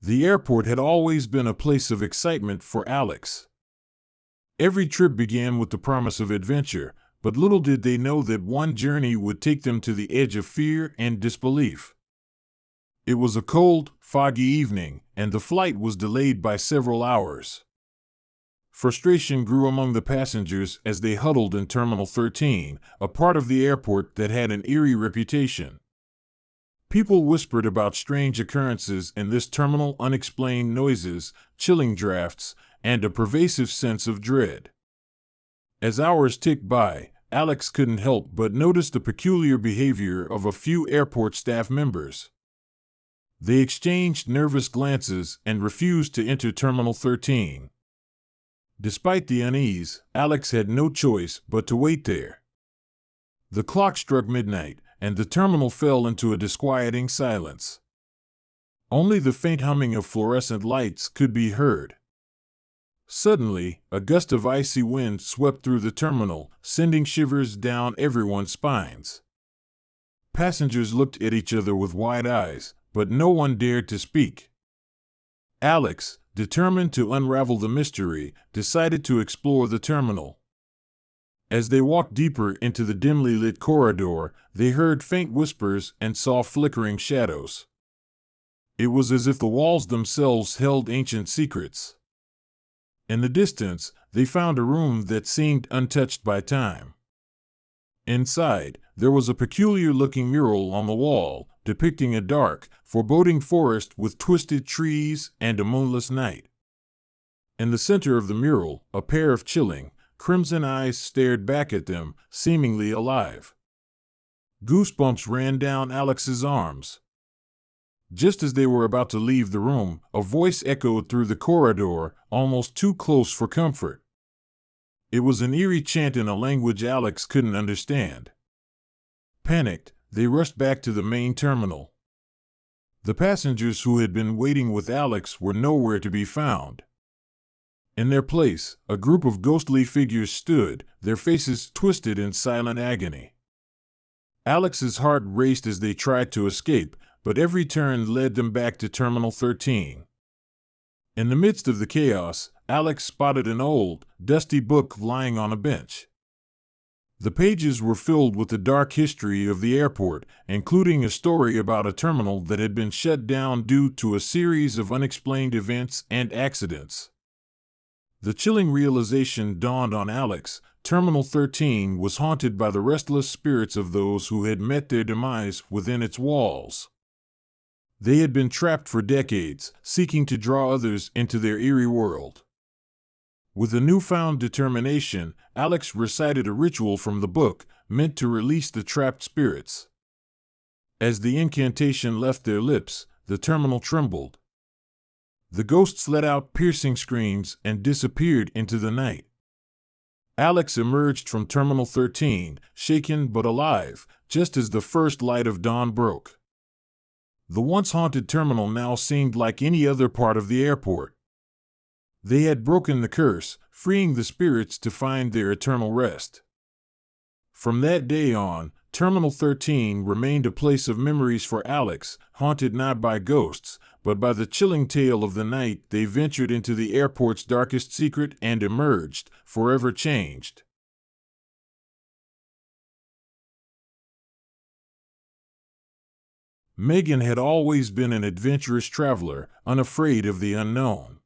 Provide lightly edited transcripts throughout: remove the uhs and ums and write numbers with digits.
The airport had always been a place of excitement for Alex. Every trip began with the promise of adventure, but little did they know that one journey would take them to the edge of fear and disbelief. It was a cold, foggy evening, and the flight was delayed by several hours. Frustration grew among the passengers as they huddled in Terminal 13, a part of the airport that had an eerie reputation. People whispered about strange occurrences in this terminal, unexplained noises, chilling drafts, and a pervasive sense of dread. As hours ticked by, Alex couldn't help but notice the peculiar behavior of a few airport staff members. They exchanged nervous glances and refused to enter Terminal 13. Despite the unease, Alex had no choice but to wait there. The clock struck midnight, and the terminal fell into a disquieting silence. Only the faint humming of fluorescent lights could be heard. Suddenly, a gust of icy wind swept through the terminal, sending shivers down everyone's spines. Passengers looked at each other with wide eyes, but no one dared to speak. Alex, determined to unravel the mystery, decided to explore the terminal. As they walked deeper into the dimly lit corridor, they heard faint whispers and saw flickering shadows. It was as if the walls themselves held ancient secrets. In the distance, they found a room that seemed untouched by time. Inside, there was a peculiar-looking mural on the wall, depicting a dark, foreboding forest with twisted trees and a moonless night. In the center of the mural, a pair of chilling, crimson eyes stared back at them, seemingly alive. Goosebumps ran down Alex's arms. Just as they were about to leave the room, a voice echoed through the corridor, almost too close for comfort. It was an eerie chant in a language Alex couldn't understand. Panicked, they rushed back to the main terminal. The passengers who had been waiting with Alex were nowhere to be found. In their place, a group of ghostly figures stood, their faces twisted in silent agony. Alex's heart raced as they tried to escape, but every turn led them back to Terminal 13. In the midst of the chaos, Alex spotted an old, dusty book lying on a bench. The pages were filled with the dark history of the airport, including a story about a terminal that had been shut down due to a series of unexplained events and accidents. The chilling realization dawned on Alex: Terminal 13 was haunted by the restless spirits of those who had met their demise within its walls. They had been trapped for decades, seeking to draw others into their eerie world. With a newfound determination, Alex recited a ritual from the book, meant to release the trapped spirits. As the incantation left their lips, the terminal trembled. The ghosts let out piercing screams and disappeared into the night. Alex emerged from Terminal 13, shaken but alive, just as the first light of dawn broke. The once haunted terminal now seemed like any other part of the airport. They had broken the curse, freeing the spirits to find their eternal rest. From that day on, Terminal 13 remained a place of memories for Alex, haunted not by ghosts, but by the chilling tale of the night they ventured into the airport's darkest secret and emerged, forever changed. Megan had always been an adventurous traveler, unafraid of the unknown.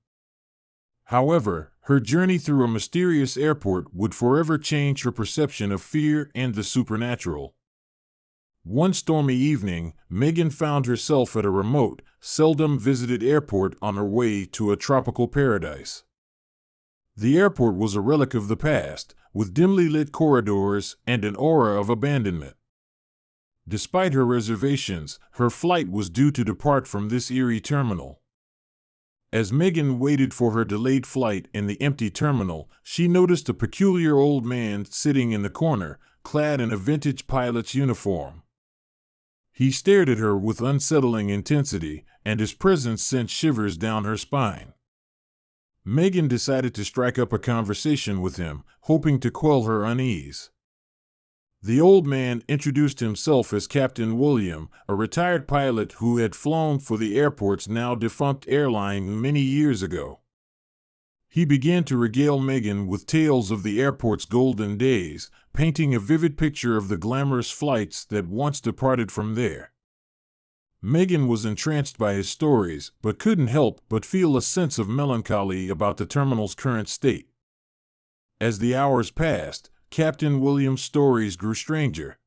However, her journey through a mysterious airport would forever change her perception of fear and the supernatural. One stormy evening, Megan found herself at a remote, seldom-visited airport on her way to a tropical paradise. The airport was a relic of the past, with dimly lit corridors and an aura of abandonment. Despite her reservations, her flight was due to depart from this eerie terminal. As Megan waited for her delayed flight in the empty terminal, she noticed a peculiar old man sitting in the corner, clad in a vintage pilot's uniform. He stared at her with unsettling intensity, and his presence sent shivers down her spine. Megan decided to strike up a conversation with him, hoping to quell her unease. The old man introduced himself as Captain William, a retired pilot who had flown for the airport's now defunct airline many years ago. He began to regale Megan with tales of the airport's golden days, painting a vivid picture of the glamorous flights that once departed from there. Megan was entranced by his stories, but couldn't help but feel a sense of melancholy about the terminal's current state. As the hours passed, Captain William's stories grew stranger.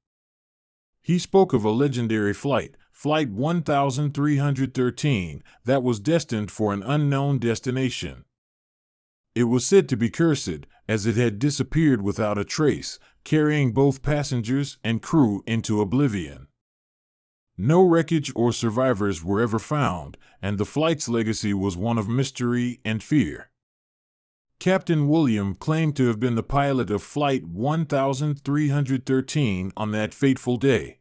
He spoke of a legendary flight, Flight 1313, that was destined for an unknown destination. It was said to be cursed, as it had disappeared without a trace, carrying both passengers and crew into oblivion. No wreckage or survivors were ever found, and the flight's legacy was one of mystery and fear. Captain William claimed to have been the pilot of Flight 1313 on that fateful day.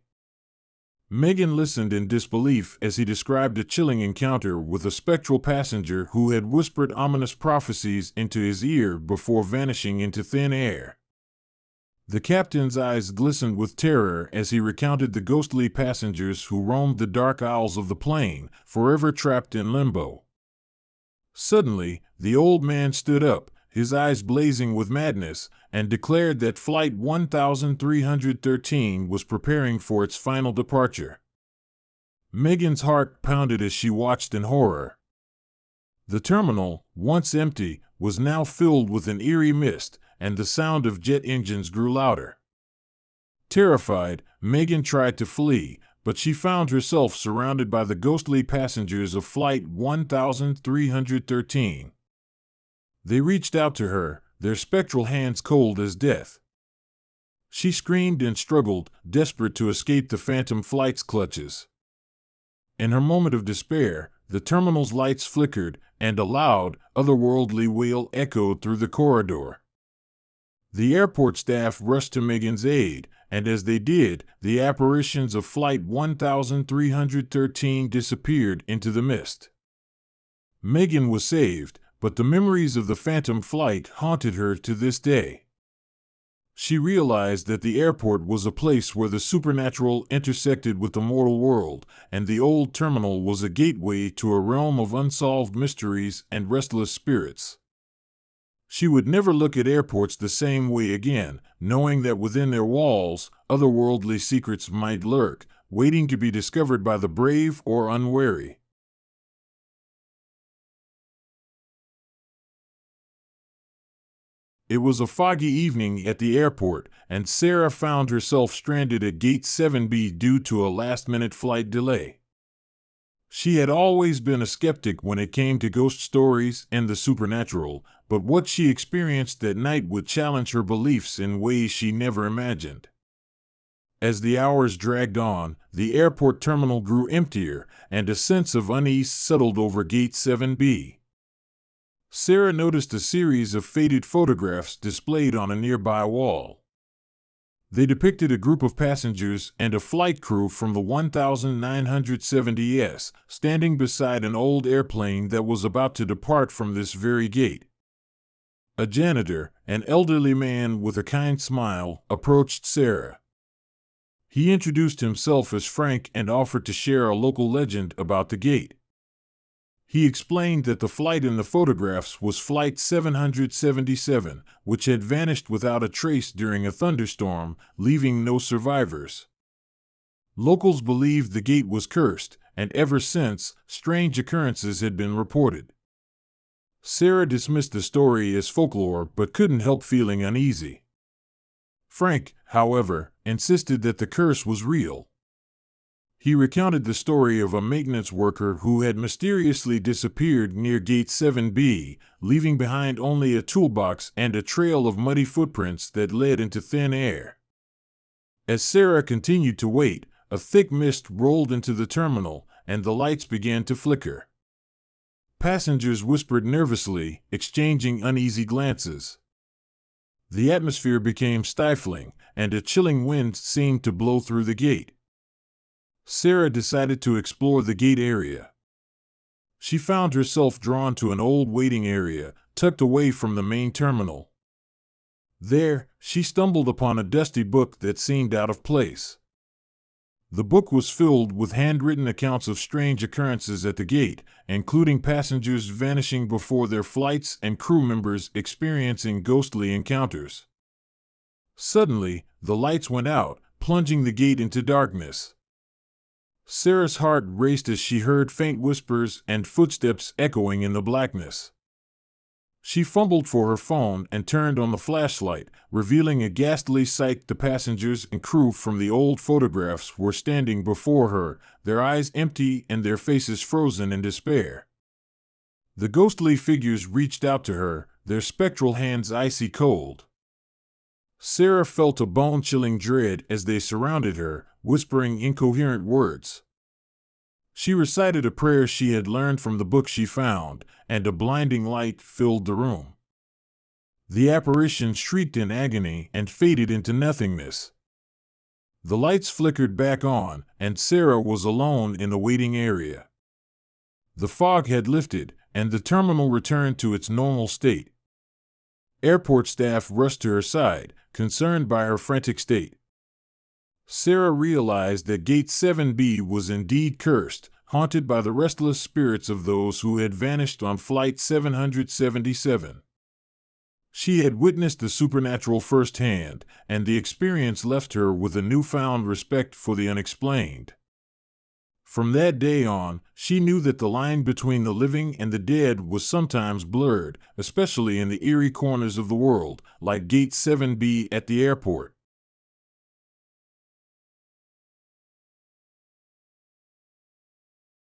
Megan listened in disbelief as he described a chilling encounter with a spectral passenger who had whispered ominous prophecies into his ear before vanishing into thin air. The captain's eyes glistened with terror as he recounted the ghostly passengers who roamed the dark aisles of the plane, forever trapped in limbo. Suddenly, the old man stood up, his eyes blazing with madness, and declared that Flight 1313 was preparing for its final departure. Megan's heart pounded as she watched in horror. The terminal, once empty, was now filled with an eerie mist, and the sound of jet engines grew louder. Terrified, Megan tried to flee, but she found herself surrounded by the ghostly passengers of Flight 1313. They reached out to her, their spectral hands cold as death. She screamed and struggled, desperate to escape the phantom flight's clutches. In her moment of despair, the terminal's lights flickered, and a loud, otherworldly wail echoed through the corridor. The airport staff rushed to Megan's aid, and as they did, the apparitions of Flight 1313 disappeared into the mist. Megan was saved, but the memories of the phantom flight haunted her to this day. She realized that the airport was a place where the supernatural intersected with the mortal world, and the old terminal was a gateway to a realm of unsolved mysteries and restless spirits. She would never look at airports the same way again, knowing that within their walls, otherworldly secrets might lurk, waiting to be discovered by the brave or unwary. It was a foggy evening at the airport, and Sarah found herself stranded at Gate 7B due to a last-minute flight delay. She had always been a skeptic when it came to ghost stories and the supernatural, but what she experienced that night would challenge her beliefs in ways she never imagined. As the hours dragged on, the airport terminal grew emptier, and a sense of unease settled over Gate 7B. Sarah noticed a series of faded photographs displayed on a nearby wall. They depicted a group of passengers and a flight crew from the 1970s standing beside an old airplane that was about to depart from this very gate. A janitor, an elderly man with a kind smile, approached Sarah. He introduced himself as Frank and offered to share a local legend about the gate. He explained that the flight in the photographs was Flight 777, which had vanished without a trace during a thunderstorm, leaving no survivors. Locals believed the gate was cursed, and ever since, strange occurrences had been reported. Sarah dismissed the story as folklore but couldn't help feeling uneasy. Frank, however, insisted that the curse was real. He recounted the story of a maintenance worker who had mysteriously disappeared near Gate 7B, leaving behind only a toolbox and a trail of muddy footprints that led into thin air. As Sarah continued to wait, a thick mist rolled into the terminal, and the lights began to flicker. Passengers whispered nervously, exchanging uneasy glances. The atmosphere became stifling, and a chilling wind seemed to blow through the gate. Sarah decided to explore the gate area. She found herself drawn to an old waiting area, tucked away from the main terminal. There, she stumbled upon a dusty book that seemed out of place. The book was filled with handwritten accounts of strange occurrences at the gate, including passengers vanishing before their flights and crew members experiencing ghostly encounters. Suddenly, the lights went out, plunging the gate into darkness. Sarah's heart raced as she heard faint whispers and footsteps echoing in the blackness. She fumbled for her phone and turned on the flashlight, revealing a ghastly sight. The passengers and crew from the old photographs were standing before her, their eyes empty and their faces frozen in despair. The ghostly figures reached out to her, their spectral hands icy cold. Sarah felt a bone-chilling dread as they surrounded her, whispering incoherent words. She recited a prayer she had learned from the book she found, and a blinding light filled the room. The apparition shrieked in agony and faded into nothingness. The lights flickered back on, and Sarah was alone in the waiting area. The fog had lifted, and the terminal returned to its normal state. Airport staff rushed to her side, concerned by her frantic state. Sarah realized that Gate 7B was indeed cursed, haunted by the restless spirits of those who had vanished on Flight 777. She had witnessed the supernatural firsthand, and the experience left her with a newfound respect for the unexplained. From that day on, she knew that the line between the living and the dead was sometimes blurred, especially in the eerie corners of the world, like Gate 7B at the airport.